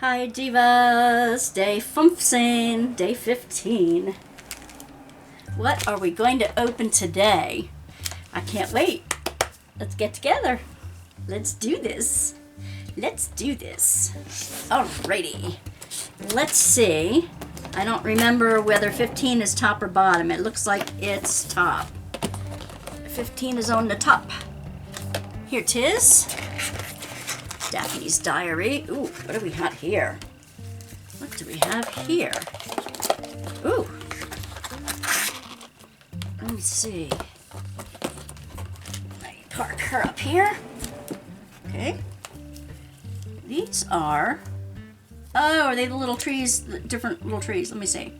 Hi Divas, day 15, day 15. What are we going to open today? I can't wait. Let's get together. Let's do this. Let's do this. Alrighty. Let's see. I don't remember whether 15 is top or bottom. It looks like it's top. 15 is on the top. Here 'tis. Daphne's diary. Ooh, what do we have here? What do we have here? Ooh. Let me see. Let me park her up here. Okay. These are... Oh, are they the little trees? The different little trees. Let me see.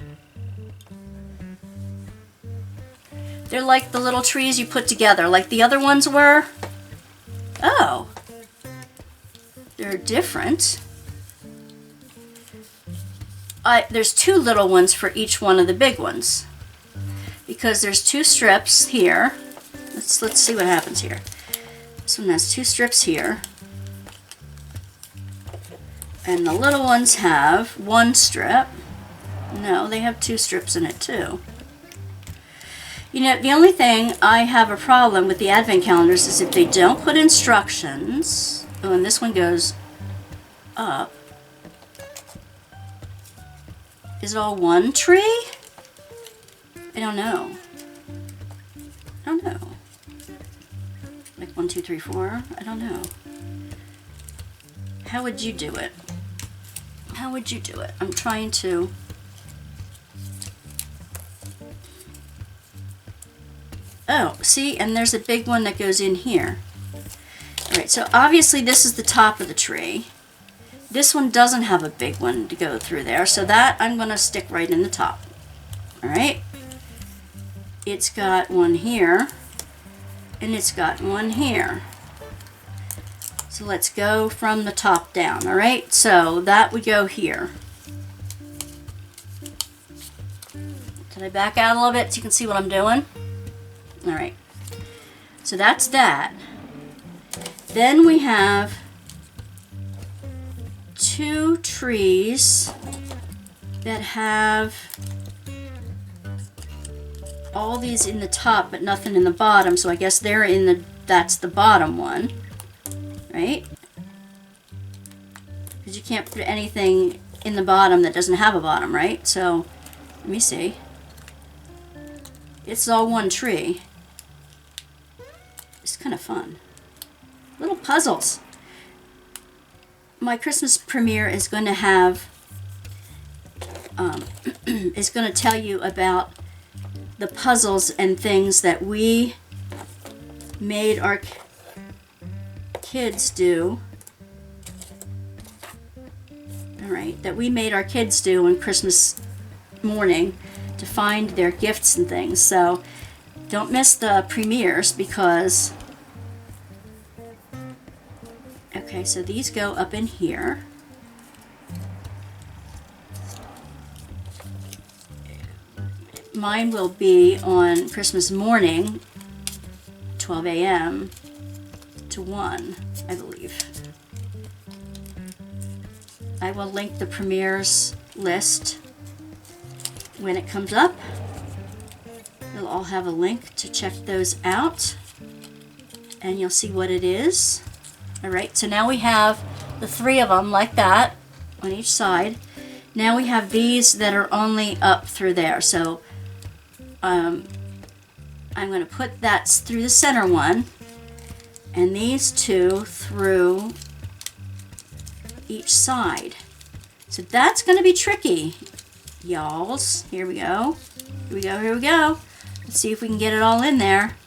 They're like the little trees you put together, like the other ones were. Oh. They're different. There's two little ones for each one of the big ones. Because there's two strips here. Let's see what happens here. This one has two strips here. And the little ones have one strip. No, they have two strips in it too. You know, the only thing I have a problem with the advent calendars is if they don't put instructions. Oh, and this one goes up. Is it all one tree? I don't know. I don't know. Like 1, 2, 3, 4? I don't know. How would you do it? How would you do it? I'm trying to... Oh, see? And there's a big one that goes in here. Alright, so obviously this is the top of the tree. This one doesn't have a big one to go through there, so that I'm going to stick right in the top. Alright? It's got one here, and it's got one here. So let's go from the top down, alright? So that would go here. Can I back out a little bit so you can see what I'm doing? Alright. So that's that. Then we have two trees that have all these in the top but nothing in the bottom, so I guess they're in the, that's the bottom one, right? Because you can't put anything in the bottom that doesn't have a bottom, right? So let me see. It's all one tree. It's kind of fun. Little puzzles. My Christmas premiere is going to have, is going to tell you about the puzzles and things that we made our kids do. Alright, that we made our kids do on Christmas morning to find their gifts and things. So don't miss the premieres because... Okay, so these go up in here. Mine will be on Christmas morning, 12 a.m. to 1, I believe. I will link the premieres list when it comes up. You'll all have a link to check those out, and you'll see what it is. Alright, so now we have the three of them like that on each side. Now we have these that are only up through there. So I'm going to put that through the center one and these two through each side. So that's going to be tricky, y'alls. Here we go. Here we go, here we go. Let's see if we can get it all in there.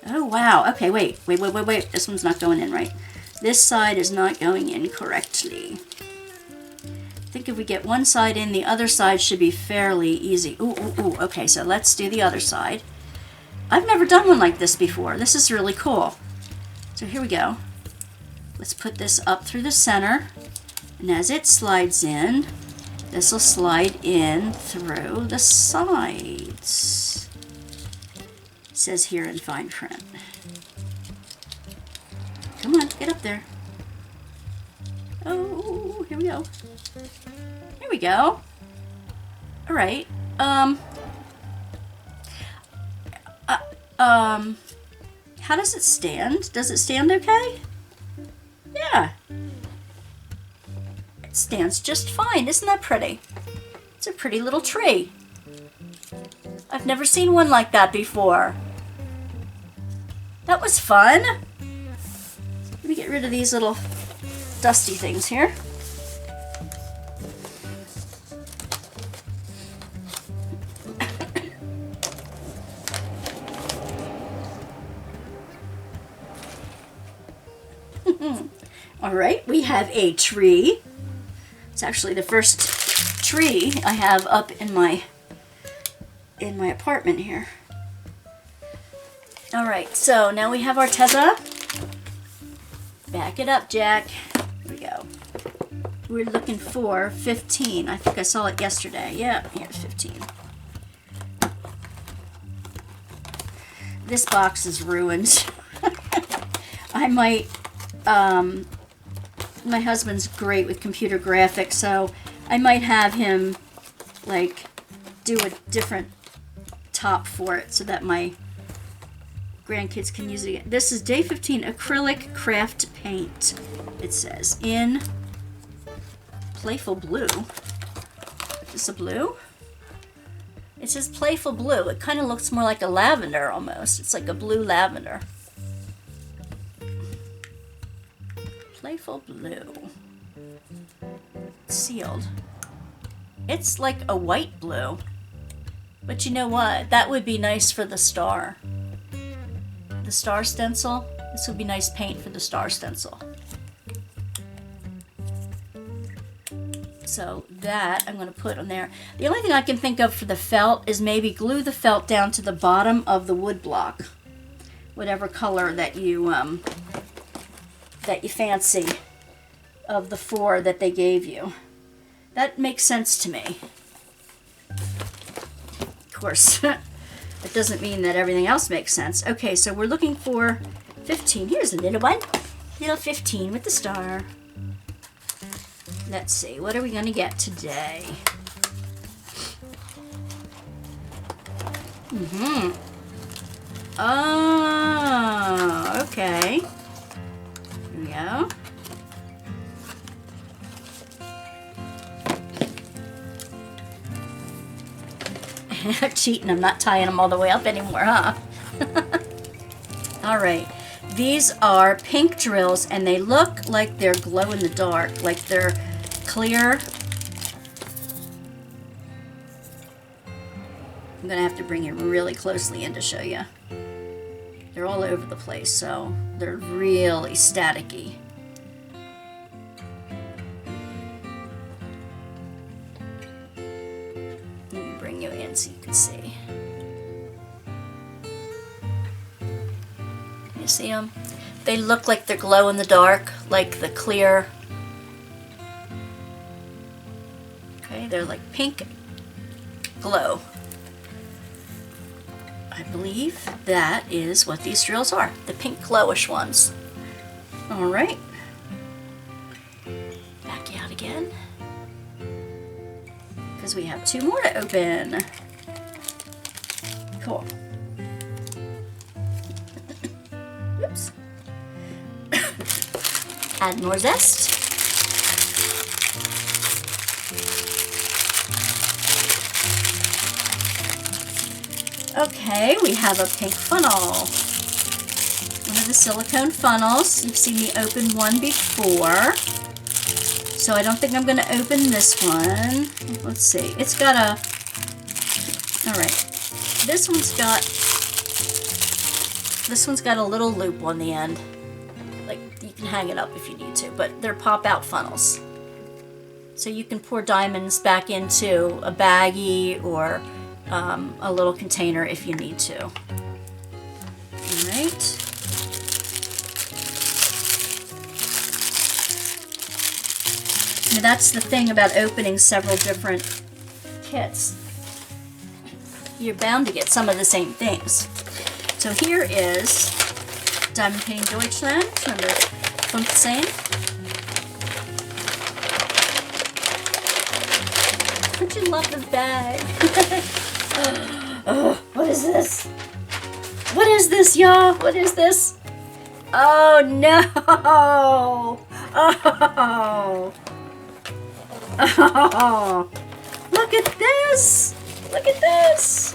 Oh, wow. Okay, wait. This one's not going in right. This side is not going in correctly. I think if we get one side in, the other side should be fairly easy. Ooh. Okay, so let's do the other side. I've never done one like this before. This is really cool. So here we go. Let's put this up through the center. And as it slides in, this will slide in through the sides. It says here in fine print. Come on, get up there. Oh, here we go. Here we go. All right. How does it stand? Does it stand okay? Yeah. It stands just fine. Isn't that pretty? It's a pretty little tree. I've never seen one like that before. That was fun. Let me get rid of these little dusty things here. All right, we have a tree. It's actually the first tree I have up in my apartment here. All right, so now we have our tether. Back it up, Jack. Here we go. We're looking for 15. I think I saw it yesterday. Yeah, here's 15. This box is ruined. I might, my husband's great with computer graphics, so I might have him like do a different top for it so that my grandkids can use it again. This is day 15 acrylic craft paint. It says in playful blue. Is this a blue? It says playful blue. It kind of looks more like a lavender almost. It's like a blue lavender. Playful blue. It's sealed. It's like a white blue. But you know what? That would be nice for the star. The star stencil. This would be nice paint for the star stencil. So that I'm going to put on there. The only thing I can think of for the felt is maybe glue the felt down to the bottom of the wood block. Whatever color that you fancy of the 4 that they gave you. That makes sense to me. Of course, it doesn't mean that everything else makes sense. Okay, so we're looking for 15. Here's a little one. Little 15 with the star. Let's see, what are we going to get today? Oh, okay. Here we go. I'm cheating. I'm not tying them all the way up anymore, huh? All right. These are pink drills, and they look like they're glow in the dark, like they're clear. I'm going to have to bring it really closely in to show you. They're all over the place, so they're really staticky. Let me bring you in so you can see. You see them? They look like they're glow in the dark, like the clear. Okay, they're like pink glow. I believe that is what these drills are, the pink glowish ones. All right. Back you out again. Because we have 2 more to open. Cool. Oops. Add more zest. Okay, we have a pink funnel. One of the silicone funnels. You've seen me open one before. So I don't think I'm going to open this one. Let's see. It's got a... Alright. This one's got a little loop on the end. Like, you can hang it up if you need to, but they're pop-out funnels. So you can pour diamonds back into a baggie or a little container if you need to. Alright. Now that's the thing about opening several different kits. You're bound to get some of the same things. So here is Diamond Painting Deutschland, number 15. Don't you love the bag? Oh, what is this? What is this, y'all? What is this? Oh, no. Oh. Oh. Look at this. Look at this.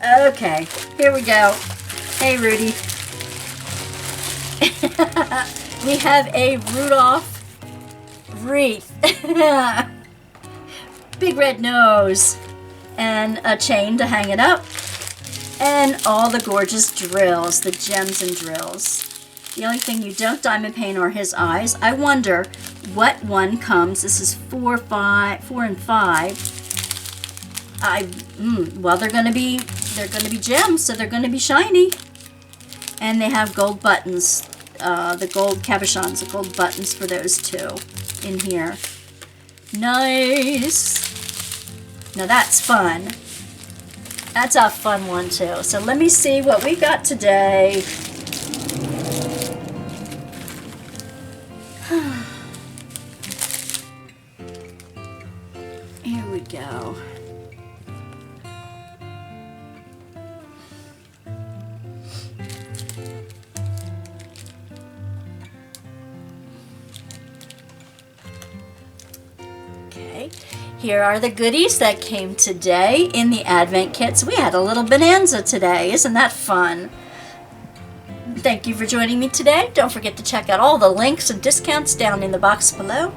Okay, here we go. Hey, Rudy. We have a Rudolph wreath. Big red nose. And a chain to hang it up. And all the gorgeous drills, the gems and drills. The only thing you don't diamond paint are his eyes. I wonder what one comes. This is 4 and 5. Well, they're gonna be gems, so they're gonna be shiny. And they have gold buttons, the gold cabochons, the gold buttons for those two in here. Nice. Now that's fun. That's a fun one too. So let me see what we got today. Here we go. Okay, here are the goodies that came today in the Advent kits. We had a little bonanza today. Isn't that fun? Thank you for joining me today. Don't forget to check out all the links and discounts down in the box below.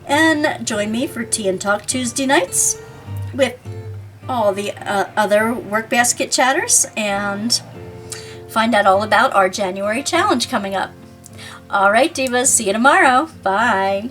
And join me for Tea and Talk Tuesday nights with all the other work basket chatters and find out all about our January challenge coming up. All right, divas, see you tomorrow. Bye.